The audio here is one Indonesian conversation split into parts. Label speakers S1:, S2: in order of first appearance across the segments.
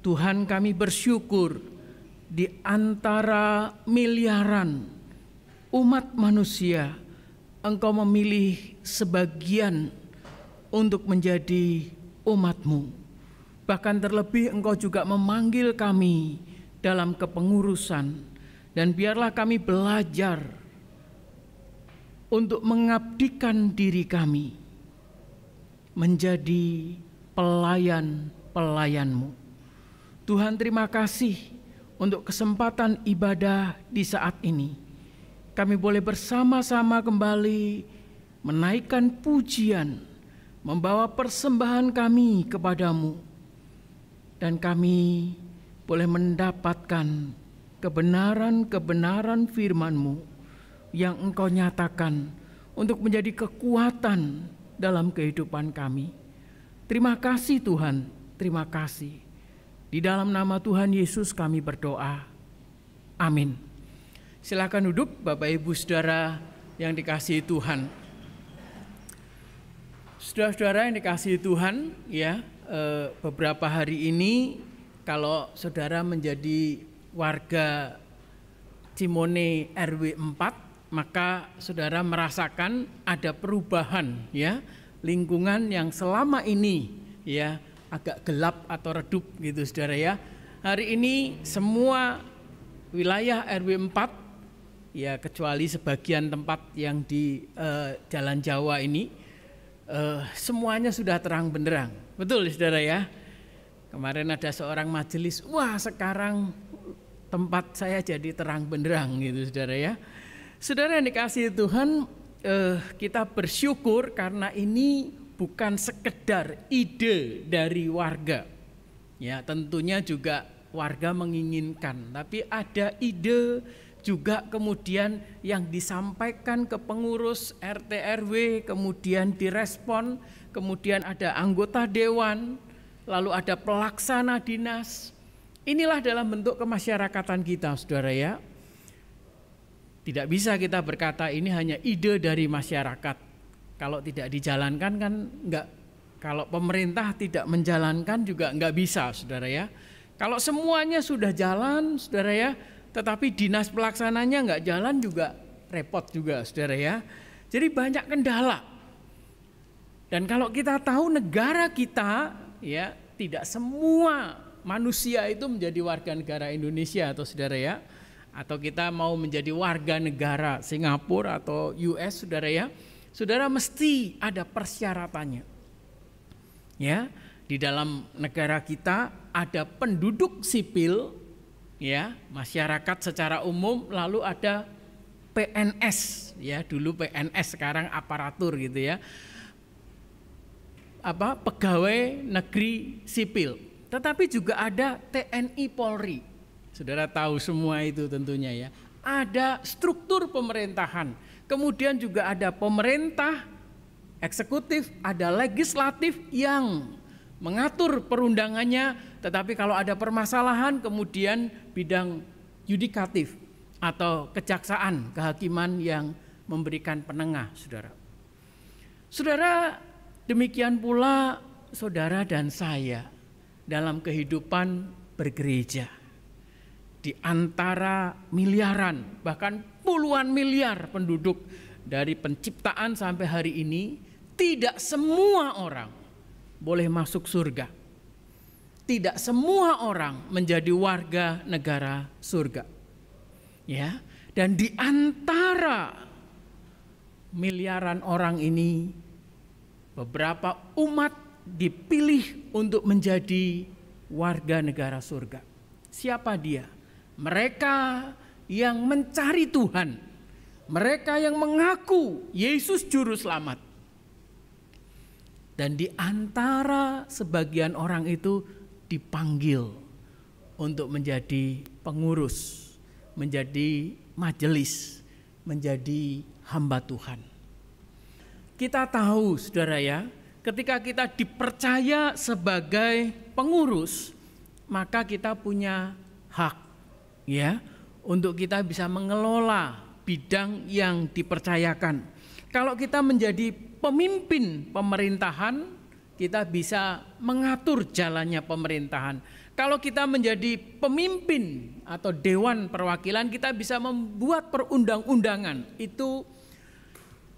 S1: Tuhan, kami bersyukur di antara miliaran umat manusia, Engkau memilih sebagian untuk menjadi umat-Mu. Bahkan terlebih Engkau juga memanggil kami dalam kepengurusan, dan biarlah kami belajar untuk mengabdikan diri kami menjadi pelayan-pelayan-Mu. Tuhan, terima kasih untuk kesempatan ibadah di saat ini. Kami boleh bersama-sama kembali menaikkan pujian, membawa persembahan kami kepadamu, dan kami boleh mendapatkan kebenaran-kebenaran firman-Mu yang Engkau nyatakan untuk menjadi kekuatan dalam kehidupan kami. Terima kasih Tuhan, terima kasih. Di dalam nama Tuhan Yesus kami berdoa. Amin. Silakan duduk Bapak Ibu Saudara yang dikasihi Tuhan. Saudara-saudara yang dikasihi Tuhan, ya, beberapa hari ini kalau saudara menjadi warga Cimone RW 4, maka saudara merasakan ada perubahan, ya, lingkungan yang selama ini, ya, agak gelap atau redup gitu saudara, ya. Hari ini semua wilayah RW 4, ya, kecuali sebagian tempat yang di Jalan Jawa ini, semuanya sudah terang benderang. Betul saudara, ya. Kemarin ada seorang majelis, wah sekarang tempat saya jadi terang benderang gitu saudara, ya. Saudara yang dikasihi Tuhan, kita bersyukur karena ini bukan sekedar ide dari warga. Ya, tentunya juga warga menginginkan, tapi ada ide juga kemudian yang disampaikan ke pengurus RT RW, kemudian direspon, kemudian ada anggota dewan, lalu ada pelaksana dinas. Inilah dalam bentuk kemasyarakatan kita saudara, ya. Tidak bisa kita berkata ini hanya ide dari masyarakat. Kalau tidak dijalankan kan enggak, kalau pemerintah tidak menjalankan juga enggak bisa saudara, ya. Kalau semuanya sudah jalan saudara, ya, tetapi dinas pelaksananya enggak jalan juga repot juga saudara, ya. Jadi banyak kendala. Dan kalau kita tahu negara kita, ya, tidak semua manusia itu menjadi warga negara Indonesia atau saudara, ya. Atau kita mau menjadi warga negara Singapura atau US saudara, ya. Saudara mesti ada persyaratannya. Ya, di dalam negara kita ada penduduk sipil, ya, masyarakat secara umum, lalu ada PNS, ya, dulu PNS sekarang aparatur gitu, ya. Pegawai negeri sipil. Tetapi juga ada TNI Polri. Saudara tahu semua itu tentunya, ya. Ada struktur pemerintahan. Kemudian juga ada pemerintah eksekutif, ada legislatif yang mengatur perundangannya, tetapi kalau ada permasalahan kemudian bidang yudikatif atau kejaksaan, kehakiman yang memberikan penengah, saudara. Saudara, demikian pula saudara dan saya dalam kehidupan bergereja. Di antara miliaran, bahkan puluhan miliar penduduk dari penciptaan sampai hari ini, tidak semua orang boleh masuk surga. Tidak semua orang menjadi warga negara surga. Ya, dan di antara miliaran orang ini, beberapa umat dipilih untuk menjadi warga negara surga. Siapa dia? Mereka yang mencari Tuhan, mereka yang mengaku Yesus juru selamat. Dan di antara sebagian orang itu dipanggil untuk menjadi pengurus, menjadi majelis, menjadi hamba Tuhan. Kita tahu saudara, ya, ketika kita dipercaya sebagai pengurus, maka kita punya hak, ya, untuk kita bisa mengelola bidang yang dipercayakan. Kalau kita menjadi pemimpin pemerintahan, kita bisa mengatur jalannya pemerintahan. Kalau kita menjadi pemimpin atau dewan perwakilan, kita bisa membuat perundang-undangan. Itu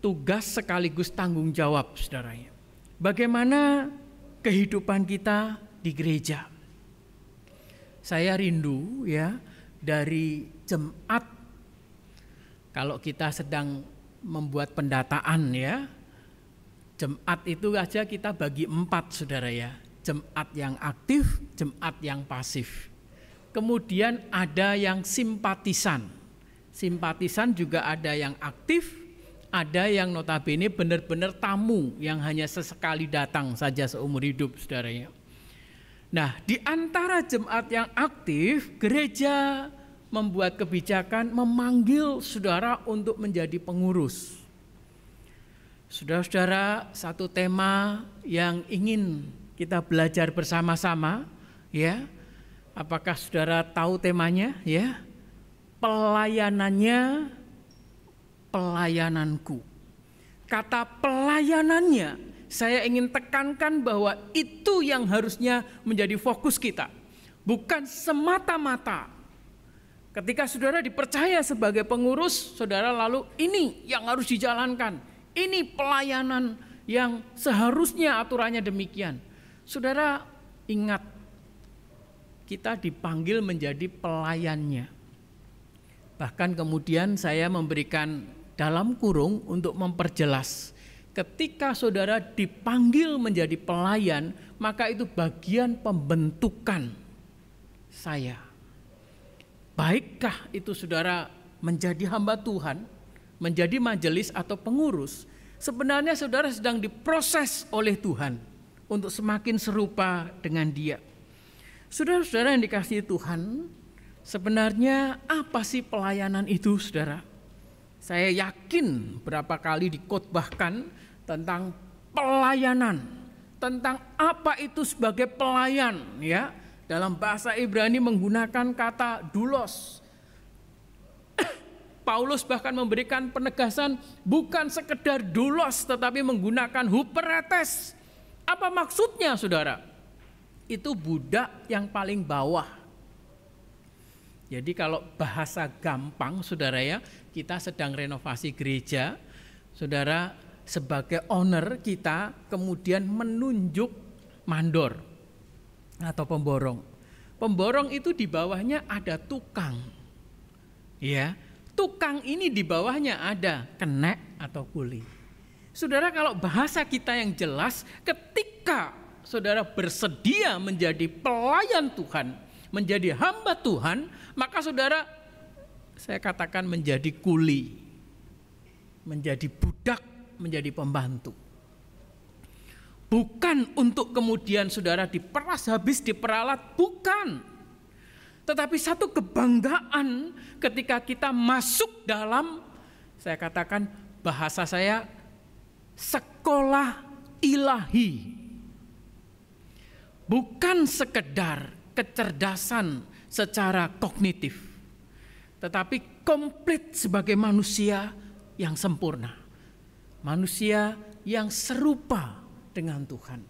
S1: tugas sekaligus tanggung jawab, saudaranya. Bagaimana kehidupan kita di gereja? Saya rindu ya dari jemaat. Kalau kita sedang membuat pendataan ya, jemaat itu aja kita bagi 4, saudara ya. Jemaat yang aktif, jemaat yang pasif. Kemudian ada yang simpatisan. Simpatisan juga ada yang aktif, ada yang notabene benar-benar tamu yang hanya sesekali datang saja seumur hidup, saudaranya. Nah, di antara jemaat yang aktif, gereja membuat kebijakan memanggil saudara untuk menjadi pengurus. Saudara-saudara, satu tema yang ingin kita belajar bersama-sama, ya. Apakah saudara tahu temanya, ya? Pelayanannya, pelayananku. Kata pelayanannya, saya ingin tekankan bahwa itu yang harusnya menjadi fokus kita. Bukan semata-mata ketika saudara dipercaya sebagai pengurus, saudara lalu ini yang harus dijalankan. Ini pelayanan yang seharusnya aturannya demikian. Saudara ingat, kita dipanggil menjadi pelayannya. Bahkan kemudian saya memberikan dalam kurung untuk memperjelas. Ketika saudara dipanggil menjadi pelayan, maka itu bagian pembentukan saya. Baikkah itu saudara menjadi hamba Tuhan, menjadi majelis atau pengurus, sebenarnya saudara sedang diproses oleh Tuhan untuk semakin serupa dengan Dia. Saudara-saudara yang dikasihi Tuhan, sebenarnya apa sih pelayanan itu, saudara? Saya yakin berapa kali dikotbahkan tentang pelayanan, tentang apa itu sebagai pelayan, ya. Dalam bahasa Ibrani menggunakan kata doulos. Paulus bahkan memberikan penegasan bukan sekedar doulos tetapi menggunakan huperetes. Apa maksudnya, saudara? Itu budak yang paling bawah. Jadi kalau bahasa gampang, saudara ya, kita sedang renovasi gereja, saudara sebagai owner kita kemudian menunjuk mandor atau pemborong. Pemborong itu di bawahnya ada tukang. Ya, tukang ini di bawahnya ada kenek atau kuli. Saudara, kalau bahasa kita yang jelas, ketika saudara bersedia menjadi pelayan Tuhan, menjadi hamba Tuhan, maka saudara, saya katakan menjadi kuli, menjadi budak, menjadi pembantu. Bukan untuk kemudian saudara diperas habis, diperalat, bukan. Tetapi satu kebanggaan ketika kita masuk dalam, saya katakan bahasa saya, sekolah ilahi. Bukan sekedar kecerdasan secara kognitif, tetapi komplit sebagai manusia yang sempurna. Manusia yang serupa dengan Tuhan.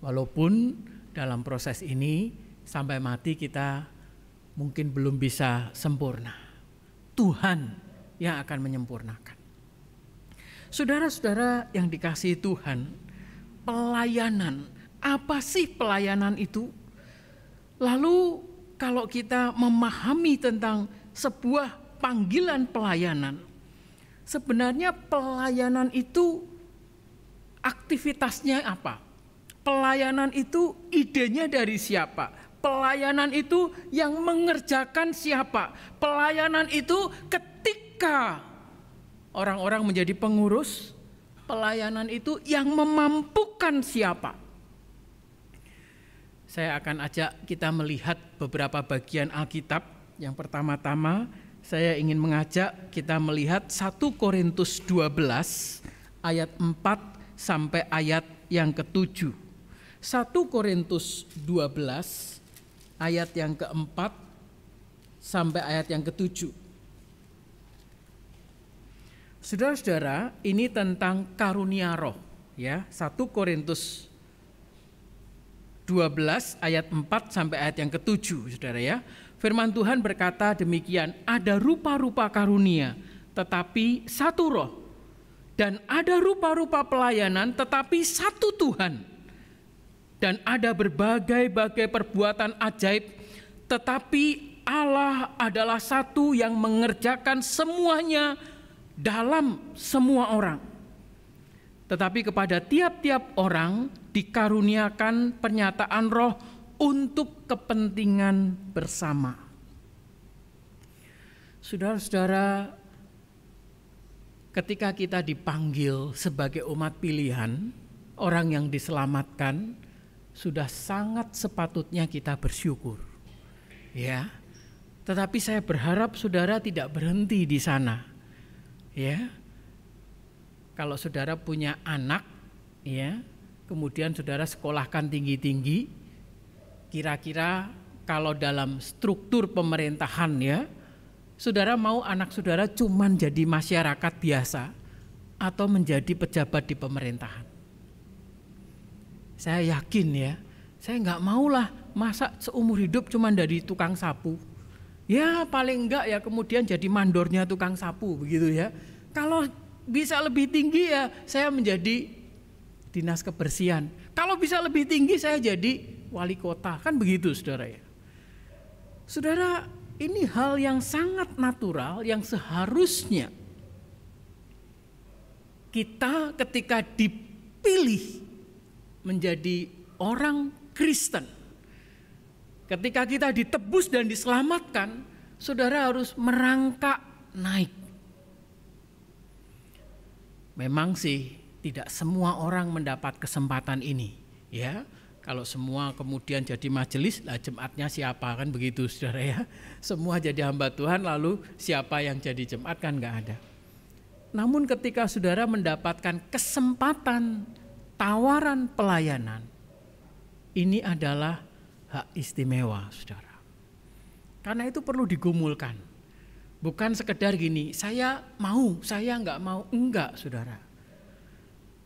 S1: Walaupun dalam proses ini sampai mati kita mungkin belum bisa sempurna. Tuhan yang akan menyempurnakan. Saudara-saudara yang dikasihi Tuhan, pelayanan, apa sih pelayanan itu? Lalu kalau kita memahami tentang sebuah panggilan pelayanan, sebenarnya pelayanan itu aktivitasnya apa? Pelayanan itu idenya dari siapa? Pelayanan itu yang mengerjakan siapa? Pelayanan itu ketika orang-orang menjadi pengurus, pelayanan itu yang memampukan siapa? Saya akan ajak kita melihat beberapa bagian Alkitab. Yang pertama-tama saya ingin mengajak kita melihat 1 Korintus 12 ayat 4 sampai ayat yang ke-7. 1 Korintus 12 ayat yang ke-4 sampai ayat yang ke-7. Saudara-saudara, ini tentang karunia roh, ya. 1 Korintus 12 ayat 4 sampai ayat yang ke-7, Saudara ya. Firman Tuhan berkata demikian, ada rupa-rupa karunia, tetapi satu roh. Dan ada rupa-rupa pelayanan, tetapi satu Tuhan. Dan ada berbagai-bagai perbuatan ajaib, tetapi Allah adalah satu yang mengerjakan semuanya dalam semua orang. Tetapi kepada tiap-tiap orang dikaruniakan pernyataan roh untuk kepentingan bersama. Saudara-saudara, ketika kita dipanggil sebagai umat pilihan, orang yang diselamatkan, sudah sangat sepatutnya kita bersyukur. Ya. Tetapi saya berharap saudara tidak berhenti di sana. Ya. Kalau saudara punya anak, ya, kemudian saudara sekolahkan tinggi-tinggi, kira-kira kalau dalam struktur pemerintahan, ya, saudara mau anak saudara cuman jadi masyarakat biasa atau menjadi pejabat di pemerintahan? Saya yakin ya, saya nggak maulah masa seumur hidup cuman dari tukang sapu. Ya paling enggak ya kemudian jadi mandornya tukang sapu begitu ya. Kalau bisa lebih tinggi ya saya menjadi dinas kebersihan. Kalau bisa lebih tinggi saya jadi wali kota, kan begitu saudara ya. Saudara, ini hal yang sangat natural yang seharusnya kita ketika dipilih menjadi orang Kristen, ketika kita ditebus dan diselamatkan, saudara harus merangkak naik. Memang sih tidak semua orang mendapat kesempatan ini, ya. Kalau semua kemudian jadi majelis, lah jemaatnya siapa, kan begitu saudara ya. Semua jadi hamba Tuhan lalu siapa yang jadi jemaat, kan enggak ada. Namun ketika saudara mendapatkan kesempatan tawaran pelayanan, ini adalah hak istimewa saudara. Karena itu perlu digumulkan. Bukan sekedar gini, saya mau, saya enggak mau, enggak saudara.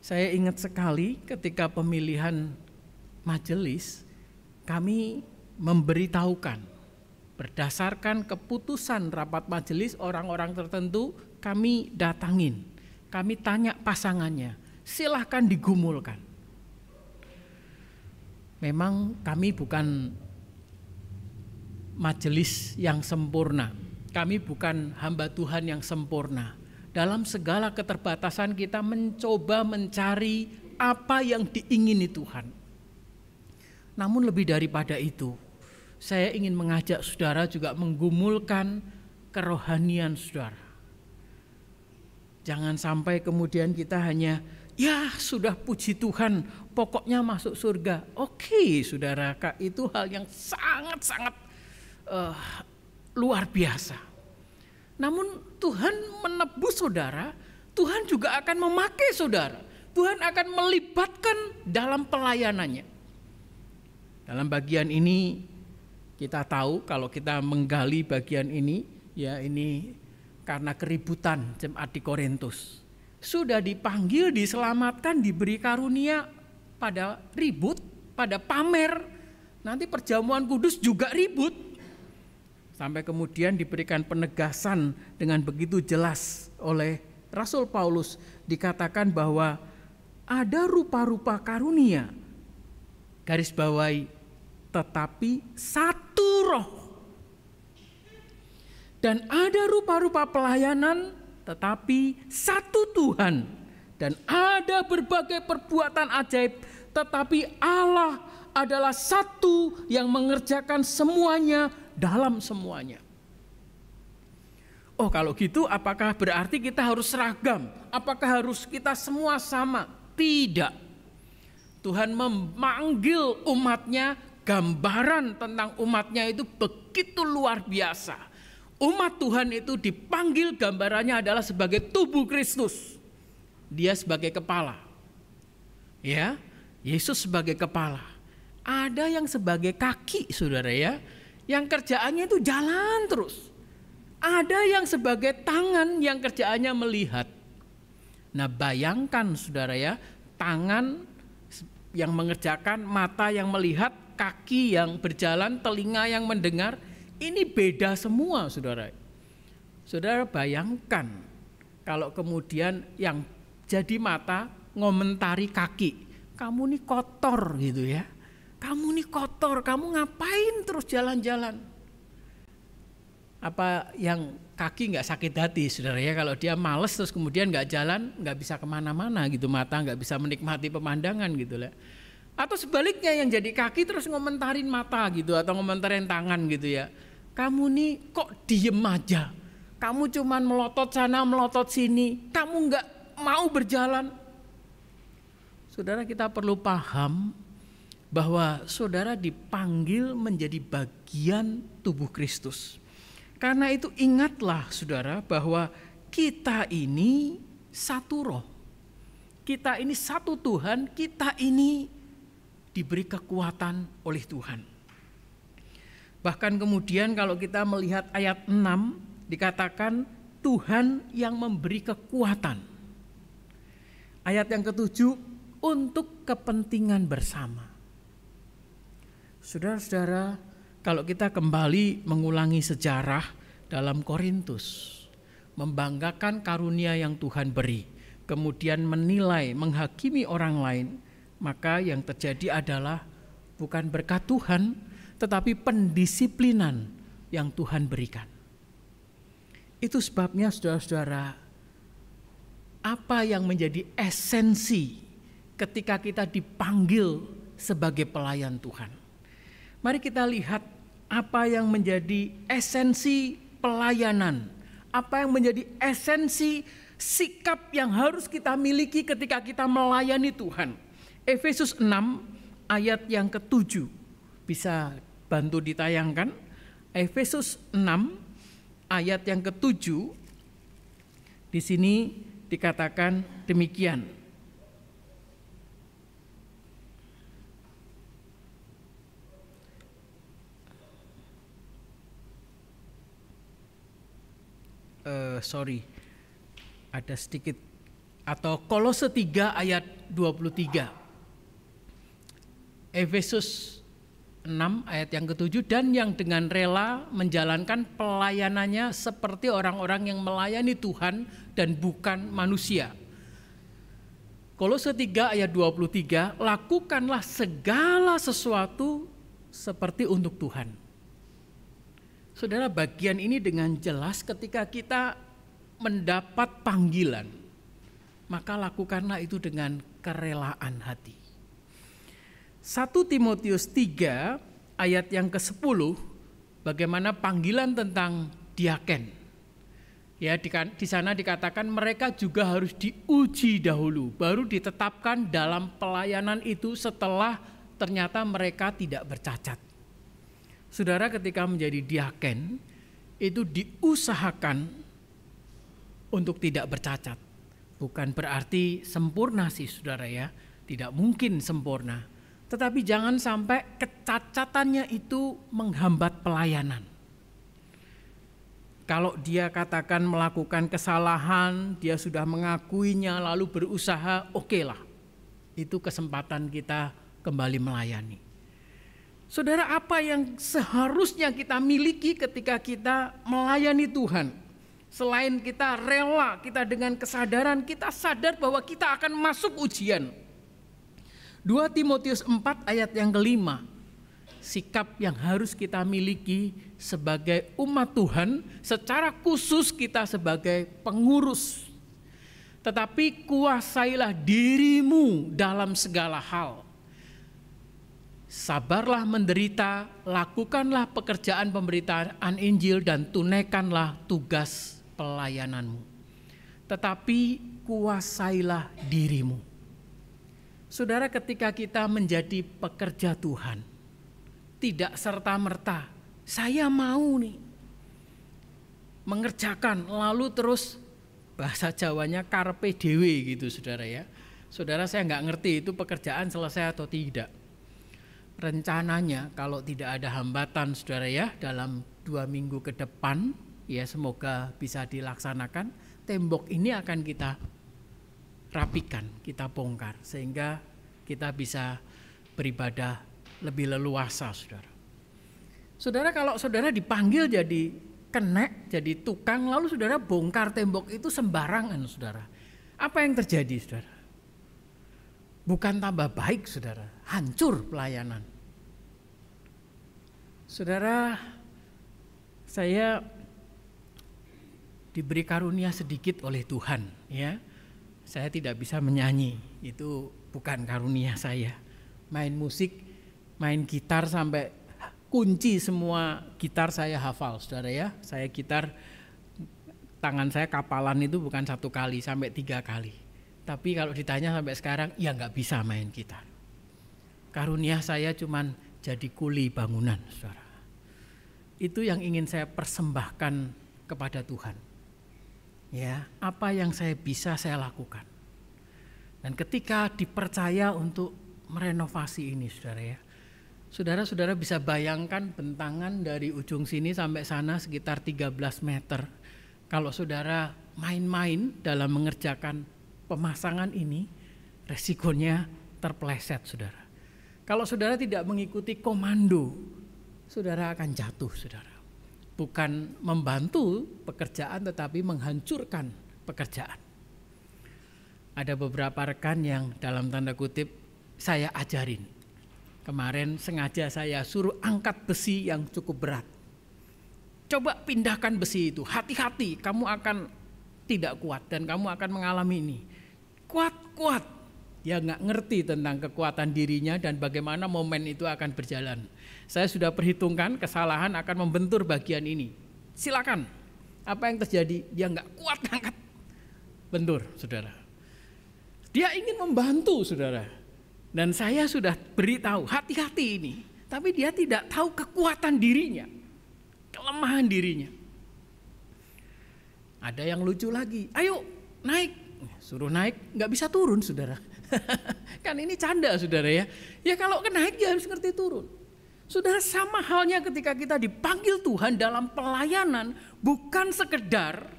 S1: Saya ingat sekali ketika pemilihan majelis, kami memberitahukan berdasarkan keputusan rapat majelis orang-orang tertentu kami datangin, kami tanya pasangannya, silahkan digumulkan. Memang kami bukan majelis yang sempurna, kami bukan hamba Tuhan yang sempurna. Dalam segala keterbatasan kita mencoba mencari apa yang diingini Tuhan. Namun lebih daripada itu, saya ingin mengajak saudara juga menggumulkan kerohanian saudara. Jangan sampai kemudian kita hanya, ya sudah puji Tuhan, pokoknya masuk surga. Oke saudara, itu hal yang sangat-sangat luar biasa. Namun Tuhan menebus saudara, Tuhan juga akan memakai saudara. Tuhan akan melibatkan dalam pelayanannya. Dalam bagian ini kita tahu kalau kita menggali bagian ini, ya ini karena keributan jemaat di Korintus. Sudah dipanggil, diselamatkan, diberi karunia, pada ribut, pada pamer. Nanti perjamuan kudus juga ribut. Sampai kemudian diberikan penegasan dengan begitu jelas oleh Rasul Paulus, dikatakan bahwa ada rupa-rupa karunia, garis bawahi, tetapi satu roh. Dan ada rupa-rupa pelayanan, tetapi satu Tuhan. Dan ada berbagai perbuatan ajaib, tetapi Allah adalah satu yang mengerjakan semuanya dalam semuanya. Oh kalau gitu apakah berarti kita harus seragam? Apakah harus kita semua sama? Tidak. Tuhan memanggil umatnya, gambaran tentang umatnya itu begitu luar biasa. Umat Tuhan itu dipanggil, gambarannya adalah sebagai tubuh Kristus. Dia sebagai kepala. Ya, Yesus sebagai kepala. Ada yang sebagai kaki saudara ya, yang kerjaannya itu jalan terus. Ada yang sebagai tangan yang kerjaannya melihat. Nah bayangkan saudara ya, tangan yang mengerjakan, mata yang melihat, kaki yang berjalan, telinga yang mendengar. Ini beda semua, saudara. Saudara bayangkan kalau kemudian yang jadi mata ngomentari kaki, kamu nih kotor gitu ya. Kamu nih kotor, kamu ngapain terus jalan-jalan? Apa yang kaki nggak sakit hati, saudara ya, kalau dia males terus kemudian nggak jalan, nggak bisa kemana-mana gitu, mata nggak bisa menikmati pemandangan gitu lah. Atau sebaliknya yang jadi kaki terus ngomentarin mata gitu, atau ngomentarin tangan gitu ya. Kamu nih kok diem aja, kamu cuman melotot sana melotot sini, kamu nggak mau berjalan. Saudara, kita perlu paham bahwa saudara dipanggil menjadi bagian tubuh Kristus. Karena itu ingatlah saudara bahwa kita ini satu roh. Kita ini satu Tuhan, kita ini diberi kekuatan oleh Tuhan. Bahkan kemudian kalau kita melihat ayat 6 dikatakan Tuhan yang memberi kekuatan. Ayat yang ke-7, untuk kepentingan bersama. Saudara-saudara, kalau kita kembali mengulangi sejarah dalam Korintus, membanggakan karunia yang Tuhan beri, kemudian menilai, menghakimi orang lain, maka yang terjadi adalah bukan berkat Tuhan, tetapi pendisiplinan yang Tuhan berikan. Itu sebabnya saudara-saudara, apa yang menjadi esensi ketika kita dipanggil sebagai pelayan Tuhan? Mari kita lihat apa yang menjadi esensi pelayanan, apa yang menjadi esensi sikap yang harus kita miliki ketika kita melayani Tuhan. Efesus 6 ayat yang ke-7, bisa bantu ditayangkan. Efesus 6 ayat yang ke-7, di sini dikatakan demikian. Ada sedikit, atau Kolose 3 ayat 23. Efesus 6 ayat yang ke-7, dan yang dengan rela menjalankan pelayanannya seperti orang-orang yang melayani Tuhan dan bukan manusia. Kolose 3 ayat 23, lakukanlah segala sesuatu seperti untuk Tuhan. Saudara, bagian ini dengan jelas ketika kita mendapat panggilan, maka lakukanlah itu dengan kerelaan hati. 1 Timotius 3 ayat yang ke-10, bagaimana panggilan tentang diaken. Ya, di sana dikatakan mereka juga harus diuji dahulu, baru ditetapkan dalam pelayanan itu setelah ternyata mereka tidak bercacat. Saudara, ketika menjadi diaken itu diusahakan untuk tidak bercacat. Bukan berarti sempurna sih saudara ya, tidak mungkin sempurna. Tetapi jangan sampai kecacatannya itu menghambat pelayanan. Kalau dia katakan melakukan kesalahan, dia sudah mengakuinya lalu berusaha, okelah. Itu kesempatan kita kembali melayani. Saudara, apa yang seharusnya kita miliki ketika kita melayani Tuhan? Selain kita rela, kita dengan kesadaran, kita sadar bahwa kita akan masuk ujian. 2 Timotius 4 ayat yang ke-5, sikap yang harus kita miliki sebagai umat Tuhan, secara khusus kita sebagai pengurus. Tetapi kuasailah dirimu dalam segala hal. Sabarlah menderita, lakukanlah pekerjaan pemberitaan Injil dan tunaikanlah tugas pelayananmu. Tetapi kuasailah dirimu. Saudara, ketika kita menjadi pekerja Tuhan, tidak serta-merta saya mau nih mengerjakan lalu terus bahasa Jawanya karpe dewe gitu saudara ya. Saudara, saya nggak ngerti itu pekerjaan selesai atau tidak. Rencananya kalau tidak ada hambatan saudara ya, dalam 2 minggu ke depan ya semoga bisa dilaksanakan, tembok ini akan kita rapikan, kita bongkar sehingga kita bisa beribadah lebih leluasa, saudara. Saudara, kalau saudara dipanggil jadi kenek, jadi tukang, lalu saudara bongkar tembok itu sembarangan, saudara. Apa yang terjadi, saudara? Bukan tambah baik, saudara, hancur pelayanan. Saudara, saya diberi karunia sedikit oleh Tuhan, ya. Saya tidak bisa menyanyi, itu bukan karunia saya. Main musik, main gitar sampai kunci semua gitar saya hafal, saudara ya. Saya gitar, tangan saya kapalan itu bukan 1 kali, sampai 3 kali. Tapi kalau ditanya sampai sekarang, ya nggak bisa main gitar. Karunia saya cuman jadi kuli bangunan, saudara. Itu yang ingin saya persembahkan kepada Tuhan. Ya, apa yang saya bisa saya lakukan. Dan ketika dipercaya untuk merenovasi ini, saudara ya, saudara-saudara bisa bayangkan bentangan dari ujung sini sampai sana sekitar 13 meter. Kalau saudara main-main dalam mengerjakan pemasangan ini, resikonya terpeleset, saudara. Kalau saudara tidak mengikuti komando, saudara akan jatuh, saudara. Bukan membantu pekerjaan tetapi menghancurkan pekerjaan. Ada beberapa rekan yang dalam tanda kutip saya ajarin. Kemarin sengaja saya suruh angkat besi yang cukup berat. Coba pindahkan besi itu, hati-hati kamu akan tidak kuat dan kamu akan mengalami ini. Kuat. Dia nggak ngerti tentang kekuatan dirinya dan bagaimana momen itu akan berjalan. Saya sudah perhitungkan kesalahan akan membentur bagian ini. Silakan. Apa yang terjadi? Dia nggak kuat angkat. Bentur, saudara. Dia ingin membantu, saudara. Dan saya sudah beritahu, hati-hati ini. Tapi dia tidak tahu kekuatan dirinya. Kelemahan dirinya. Ada yang lucu lagi. Ayo, naik. Suruh naik, nggak bisa turun, saudara. Kan ini canda, saudara ya. Ya kalau naik dia harus ngerti turun. Saudara, sama halnya ketika kita dipanggil Tuhan dalam pelayanan, bukan sekedar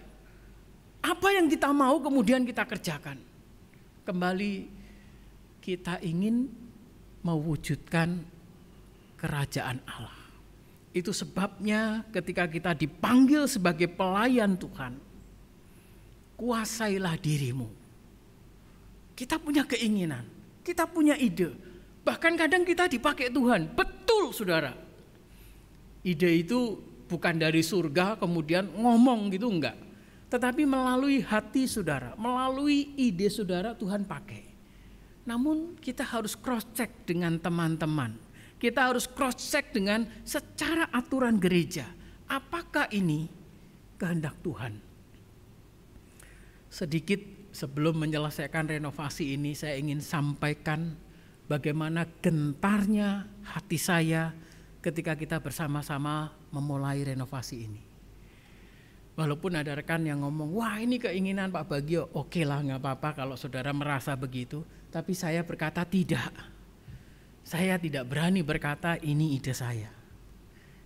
S1: apa yang kita mau kemudian kita kerjakan. Kembali kita ingin mewujudkan kerajaan Allah. Itu sebabnya ketika kita dipanggil sebagai pelayan Tuhan, kuasailah dirimu. Kita punya keinginan, kita punya ide. Bahkan kadang kita dipakai Tuhan. Betul, saudara. Ide itu bukan dari surga kemudian ngomong gitu, enggak. Tetapi melalui hati saudara, melalui ide saudara Tuhan pakai. Namun kita harus cross check dengan teman-teman. Kita harus cross check dengan secara aturan gereja. Apakah ini kehendak Tuhan? Sedikit sebelum menyelesaikan renovasi ini, saya ingin sampaikan bagaimana gentarnya hati saya ketika kita bersama-sama memulai renovasi ini. Walaupun ada rekan yang ngomong, wah ini keinginan Pak Bagio, oke lah gak apa-apa kalau saudara merasa begitu. Tapi saya berkata tidak. Saya tidak berani berkata ini ide saya.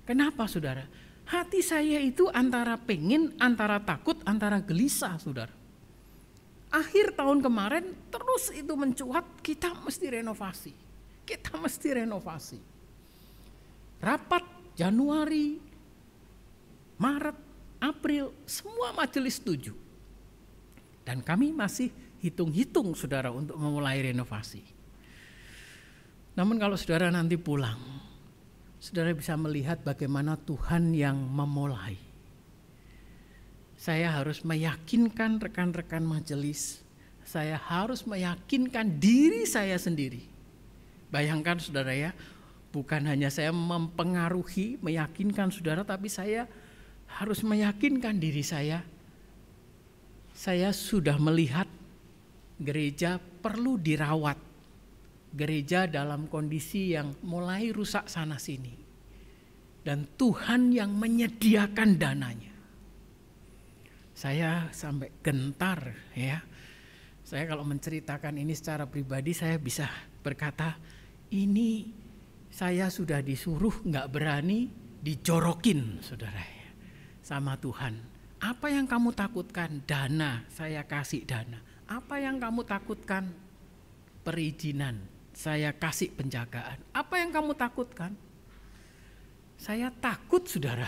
S1: Kenapa, saudara? Hati saya itu antara pengen, antara takut, antara gelisah, saudara. Akhir tahun kemarin terus itu mencuat, kita mesti renovasi. Kita mesti renovasi. Rapat Januari, Maret, April, semua majelis setuju. Dan kami masih hitung-hitung, saudara, untuk memulai renovasi. Namun kalau saudara nanti pulang, saudara bisa melihat bagaimana Tuhan yang memulai. Saya harus meyakinkan rekan-rekan majelis, saya harus meyakinkan diri saya sendiri. Bayangkan, saudara ya, bukan hanya saya mempengaruhi, meyakinkan saudara, tapi saya harus meyakinkan diri saya. Saya sudah melihat gereja perlu dirawat. Gereja dalam kondisi yang mulai rusak sana sini. Dan Tuhan yang menyediakan dananya. Saya sampai gentar ya. Saya kalau menceritakan ini secara pribadi saya bisa berkata, ini saya sudah disuruh nggak berani dijorokin, saudara ya, sama Tuhan. Apa yang kamu takutkan? Dana, saya kasih dana. Apa yang kamu takutkan? Perizinan, saya kasih penjagaan. Apa yang kamu takutkan? Saya takut, saudara,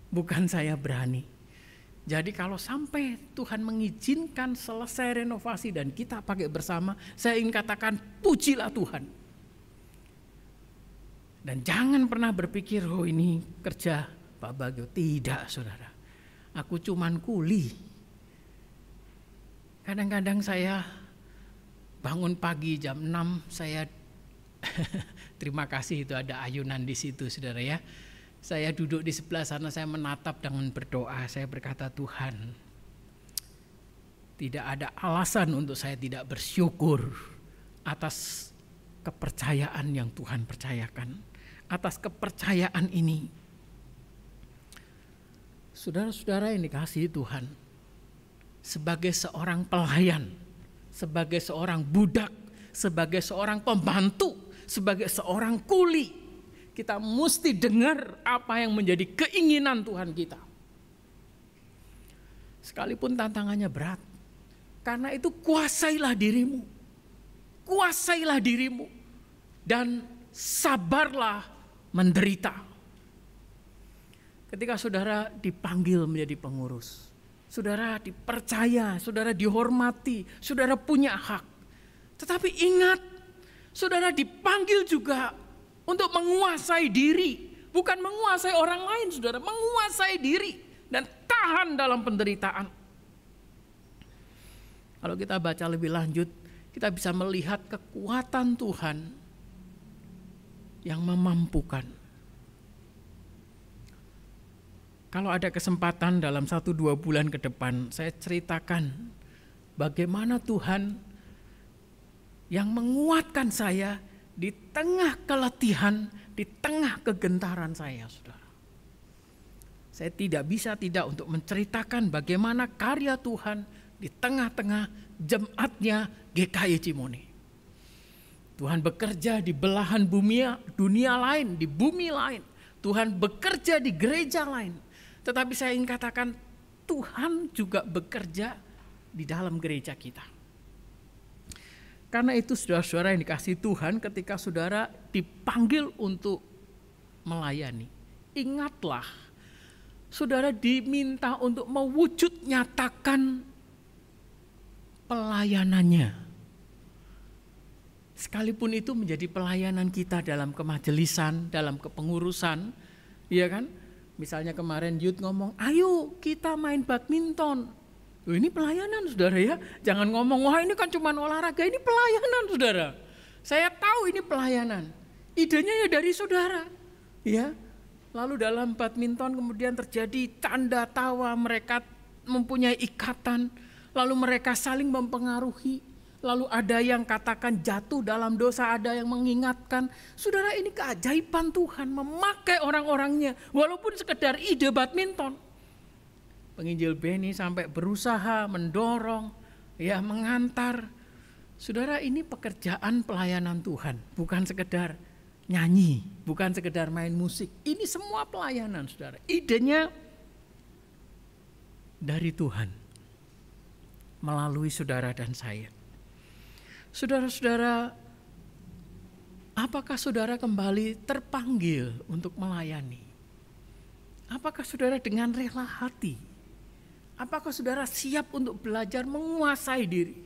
S1: bukan saya berani. Jadi kalau sampai Tuhan mengizinkan selesai renovasi dan kita pakai bersama, saya ingin katakan pujilah Tuhan. Dan jangan pernah berpikir, oh ini kerja Pak Bagio. Tidak, saudara. Aku cuman kuli. Kadang-kadang saya bangun pagi jam 6, saya terima kasih itu ada ayunan di situ, saudara ya. Saya duduk di sebelah sana, saya menatap dengan berdoa. Saya berkata, Tuhan, tidak ada alasan untuk saya tidak bersyukur atas kepercayaan yang Tuhan percayakan. Atas kepercayaan ini. Saudara-saudara yang dikasihi Tuhan, sebagai seorang pelayan, sebagai seorang budak, sebagai seorang pembantu, sebagai seorang kuli, kita mesti dengar apa yang menjadi keinginan Tuhan kita. Sekalipun tantangannya berat, karena itu kuasailah dirimu. Kuasailah dirimu dan sabarlah menderita. Ketika saudara dipanggil menjadi pengurus, saudara dipercaya, saudara dihormati, saudara punya hak. Tetapi ingat, saudara dipanggil juga untuk menguasai diri, bukan menguasai orang lain, saudara, menguasai diri dan tahan dalam penderitaan. Kalau kita baca lebih lanjut, kita bisa melihat kekuatan Tuhan yang memampukan. Kalau ada kesempatan dalam 1-2 bulan ke depan, saya ceritakan bagaimana Tuhan yang menguatkan saya di tengah keletihan, di tengah kegentaran saya, saudara. Saya tidak bisa tidak untuk menceritakan bagaimana karya Tuhan di tengah-tengah jemaatnya GKI Cimone. Tuhan bekerja di belahan bumi, dunia lain, di bumi lain. Tuhan bekerja di gereja lain. Tetapi saya ingin katakan, Tuhan juga bekerja di dalam gereja kita. Karena itu saudara-saudara yang dikasihi Tuhan, ketika saudara dipanggil untuk melayani, ingatlah, saudara diminta untuk mewujud nyatakan pelayanannya. Sekalipun itu menjadi pelayanan kita dalam kemajelisan, dalam kepengurusan, iya kan? Misalnya kemarin Yud ngomong, ayo kita main badminton. Loh, ini pelayanan, saudara ya. Jangan ngomong, wah ini kan cuma olahraga, ini pelayanan, saudara. Saya tahu ini pelayanan. Idenya ya dari saudara. Ya. Lalu dalam badminton kemudian terjadi tanda tawa, mereka mempunyai ikatan. Lalu mereka saling mempengaruhi. Lalu ada yang katakan jatuh dalam dosa, ada yang mengingatkan. Saudara, ini keajaiban Tuhan memakai orang-orangnya. Walaupun sekedar ide badminton. Penginjil Beni sampai berusaha mendorong, ya mengantar. Saudara, ini pekerjaan pelayanan Tuhan. Bukan sekedar nyanyi, bukan sekedar main musik. Ini semua pelayanan, saudara. Idenya dari Tuhan. Melalui saudara dan saya. Saudara-saudara, apakah saudara kembali terpanggil untuk melayani? Apakah saudara dengan rela hati? Apakah saudara siap untuk belajar menguasai diri?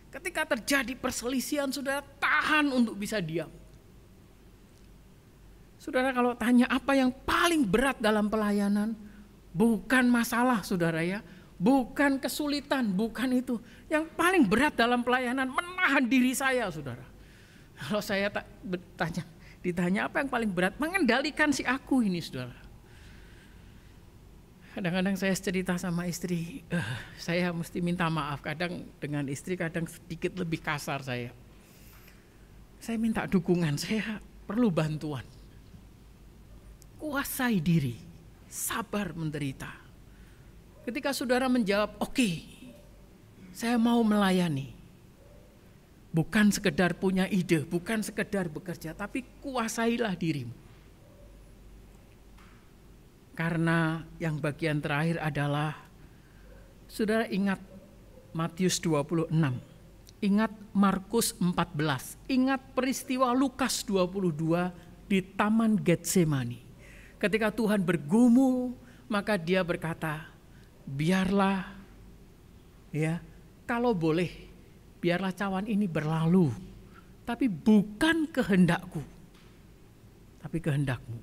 S1: Ketika terjadi perselisihan, saudara tahan untuk bisa diam. Saudara, kalau tanya apa yang paling berat dalam pelayanan, bukan masalah, saudara ya. Bukan kesulitan, bukan itu. Yang paling berat dalam pelayanan menahan diri saya, saudara. Kalau saya ditanya apa yang paling berat, mengendalikan si aku ini, saudara. Kadang-kadang saya cerita sama istri, saya mesti minta maaf. Kadang dengan istri, kadang sedikit lebih kasar saya. Saya minta dukungan, saya perlu bantuan. Kuasai diri, sabar menderita. Ketika saudara menjawab, oke, saya mau melayani. Bukan sekedar punya ide, bukan sekedar bekerja, tapi kuasailah dirimu. Karena yang bagian terakhir adalah, saudara ingat Matius 26. ingat Markus 14, ingat peristiwa Lukas 22 di Taman Getsemani. Ketika Tuhan bergumul, maka dia berkata, biarlah ya, kalau boleh, biarlah cawan ini berlalu, tapi bukan kehendakku, tapi kehendakmu.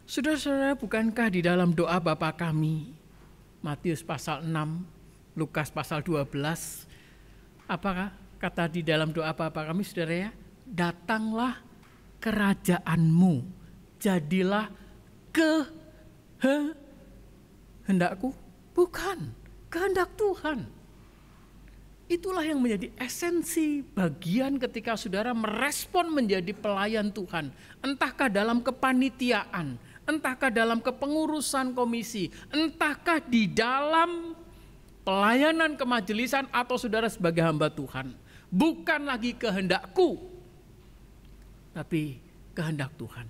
S1: Saudara-saudara, bukankah di dalam doa Bapa kami, Matius pasal 6, Lukas pasal 12, apakah kata di dalam doa Bapa kami, saudara ya? Datanglah kerajaanmu, jadilah kehendakku, bukan kehendak Tuhan. Itulah yang menjadi esensi bagian ketika saudara merespon menjadi pelayan Tuhan. Entahkah dalam kepanitiaan, entahkah dalam kepengurusan komisi, entahkah di dalam pelayanan kemajelisan atau saudara sebagai hamba Tuhan. Bukan lagi kehendakku, tapi kehendak Tuhan.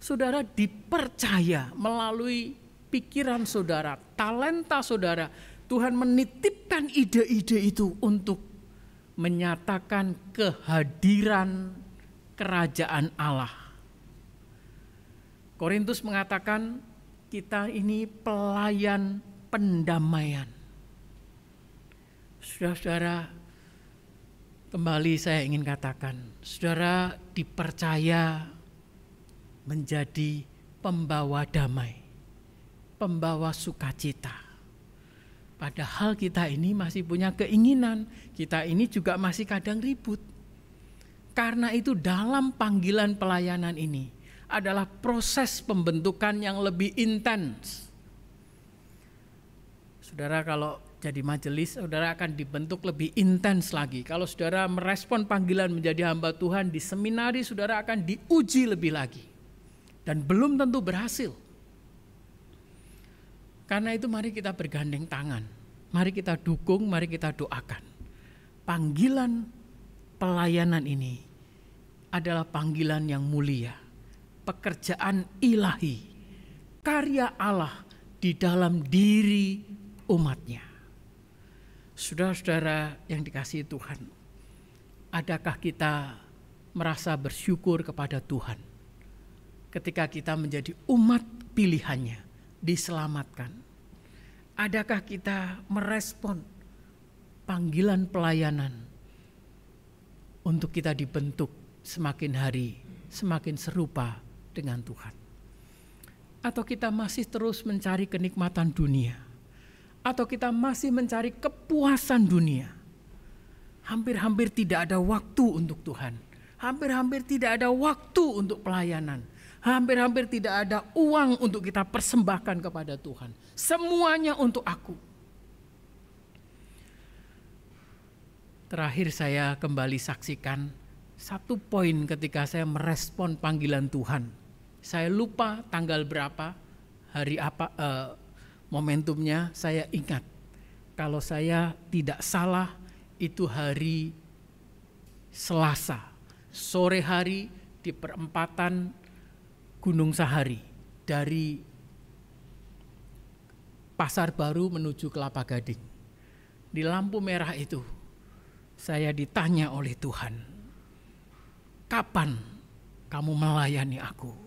S1: Saudara dipercaya melalui pikiran saudara, talenta saudara, Tuhan menitipkan ide-ide itu untuk menyatakan kehadiran kerajaan Allah. Korintus mengatakan kita ini pelayan pendamaian. Saudara-saudara, kembali saya ingin katakan, saudara dipercaya menjadi pembawa damai, pembawa sukacita. Padahal kita ini masih punya keinginan, kita ini juga masih kadang ribut. Karena itu dalam panggilan pelayanan ini adalah proses pembentukan yang lebih intens. Saudara kalau jadi majelis, saudara akan dibentuk lebih intens lagi. Kalau saudara merespon panggilan menjadi hamba Tuhan di seminari, saudara akan diuji lebih lagi. Dan belum tentu berhasil. Karena itu mari kita bergandeng tangan. Mari kita dukung, mari kita doakan. Panggilan pelayanan ini adalah panggilan yang mulia. Pekerjaan ilahi. Karya Allah di dalam diri umatnya. Saudara-saudara yang dikasihi Tuhan, adakah kita merasa bersyukur kepada Tuhan ketika kita menjadi umat pilihannya, diselamatkan? Adakah kita merespon panggilan pelayanan untuk kita dibentuk semakin hari semakin serupa dengan Tuhan? Atau kita masih terus mencari kenikmatan dunia? Atau kita masih mencari kepuasan dunia? Hampir-hampir tidak ada waktu untuk Tuhan. Hampir-hampir tidak ada waktu untuk pelayanan. Hampir-hampir tidak ada uang untuk kita persembahkan kepada Tuhan. Semuanya untuk aku. Terakhir saya kembali saksikan satu poin ketika saya merespon panggilan Tuhan. Saya lupa tanggal berapa, hari apa, momentumnya saya ingat. Kalau saya tidak salah itu hari Selasa, sore hari di perempatan Gunung Sahari dari Pasar Baru menuju Kelapa Gading. Di lampu merah itu saya ditanya oleh Tuhan, kapan kamu melayani aku?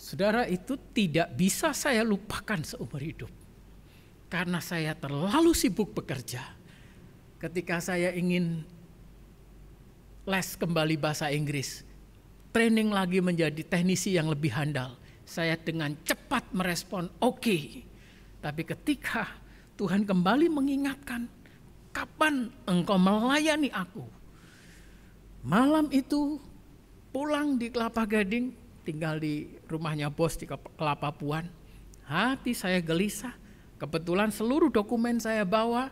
S1: Saudara, itu tidak bisa saya lupakan seumur hidup. Karena saya terlalu sibuk bekerja. Ketika saya ingin les kembali bahasa Inggris, training lagi menjadi teknisi yang lebih handal, saya dengan cepat merespon oke. Tapi ketika Tuhan kembali mengingatkan, kapan engkau melayani aku? Malam itu pulang di Kelapa Gading, tinggal di rumahnya bos di Kelapa Puan. Hati saya gelisah. Kebetulan seluruh dokumen saya bawa.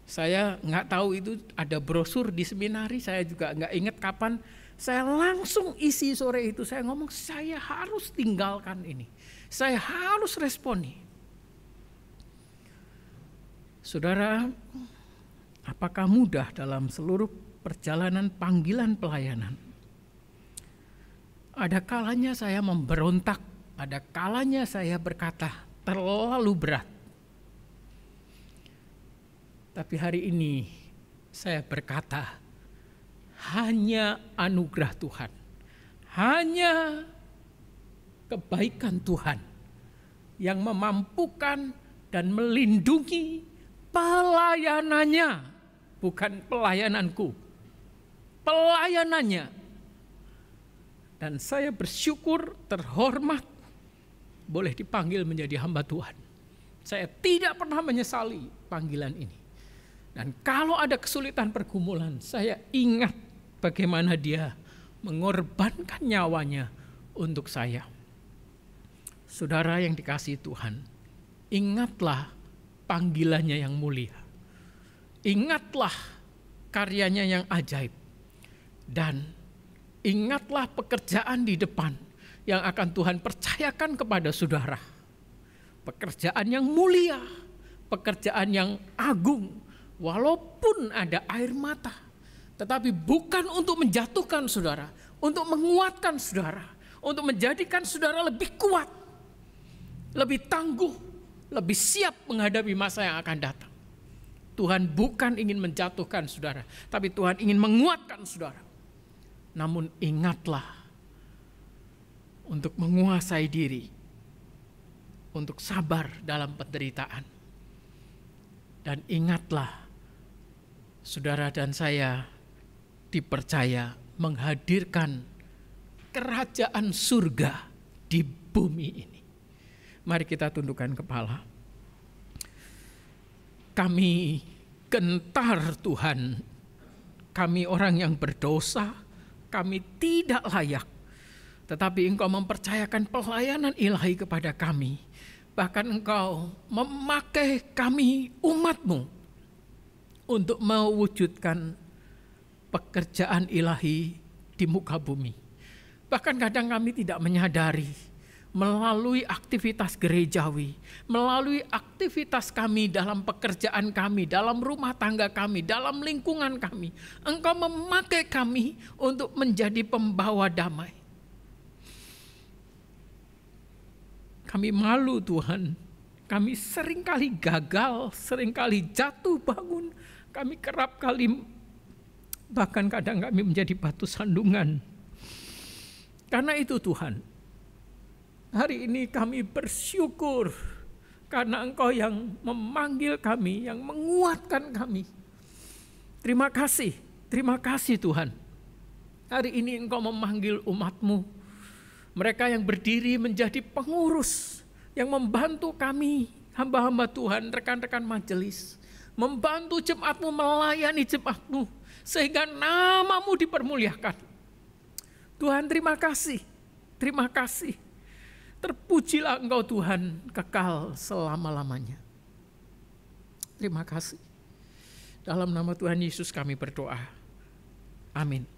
S1: Saya nggak tahu itu ada brosur di seminari. Saya juga nggak ingat kapan. Saya langsung isi sore itu. Saya ngomong saya harus tinggalkan ini. Saya harus responi. Saudara, apakah mudah dalam seluruh perjalanan panggilan pelayanan? Ada kalanya saya memberontak, ada kalanya saya berkata terlalu berat. Tapi hari ini saya berkata, hanya anugerah Tuhan, hanya kebaikan Tuhan yang memampukan dan melindungi pelayanannya, bukan pelayananku, pelayanannya. Dan saya bersyukur, terhormat, boleh dipanggil menjadi hamba Tuhan. Saya tidak pernah menyesali panggilan ini. Dan kalau ada kesulitan pergumulan, saya ingat bagaimana dia mengorbankan nyawanya untuk saya. Saudara yang dikasihi Tuhan, ingatlah panggilannya yang mulia. Ingatlah karyanya yang ajaib. Dan ingatlah pekerjaan di depan yang akan Tuhan percayakan kepada saudara. Pekerjaan yang mulia, pekerjaan yang agung, walaupun ada air mata, tetapi bukan untuk menjatuhkan saudara, untuk menguatkan saudara, untuk menjadikan saudara lebih kuat, lebih tangguh, lebih siap menghadapi masa yang akan datang. Tuhan bukan ingin menjatuhkan saudara, tapi Tuhan ingin menguatkan saudara. Namun ingatlah untuk menguasai diri, untuk sabar dalam penderitaan. Dan ingatlah, saudara dan saya dipercaya menghadirkan kerajaan surga di bumi ini. Mari kita tundukkan kepala. Kami gentar Tuhan, kami orang yang berdosa, kami tidak layak. Tetapi Engkau mempercayakan pelayanan ilahi kepada kami. Bahkan Engkau memakai kami umat-Mu untuk mewujudkan pekerjaan ilahi di muka bumi. Bahkan kadang kami tidak menyadari, melalui aktivitas gerejawi, melalui aktivitas kami dalam pekerjaan kami, dalam rumah tangga kami, dalam lingkungan kami, Engkau memakai kami untuk menjadi pembawa damai. Kami malu Tuhan, kami seringkali gagal, seringkali jatuh bangun, kami kerap kali, bahkan kadang kami menjadi batu sandungan. Karena itu Tuhan, hari ini kami bersyukur karena Engkau yang memanggil kami, yang menguatkan kami. Terima kasih Tuhan. Hari ini Engkau memanggil umat-Mu, mereka yang berdiri menjadi pengurus, yang membantu kami, hamba-hamba Tuhan, rekan-rekan majelis, membantu jemaat-Mu, melayani jemaat-Mu, sehingga nama-Mu dipermuliakan. Tuhan terima kasih. Terpujilah Engkau Tuhan, kekal selama-lamanya. Terima kasih. Dalam nama Tuhan Yesus kami berdoa. Amin.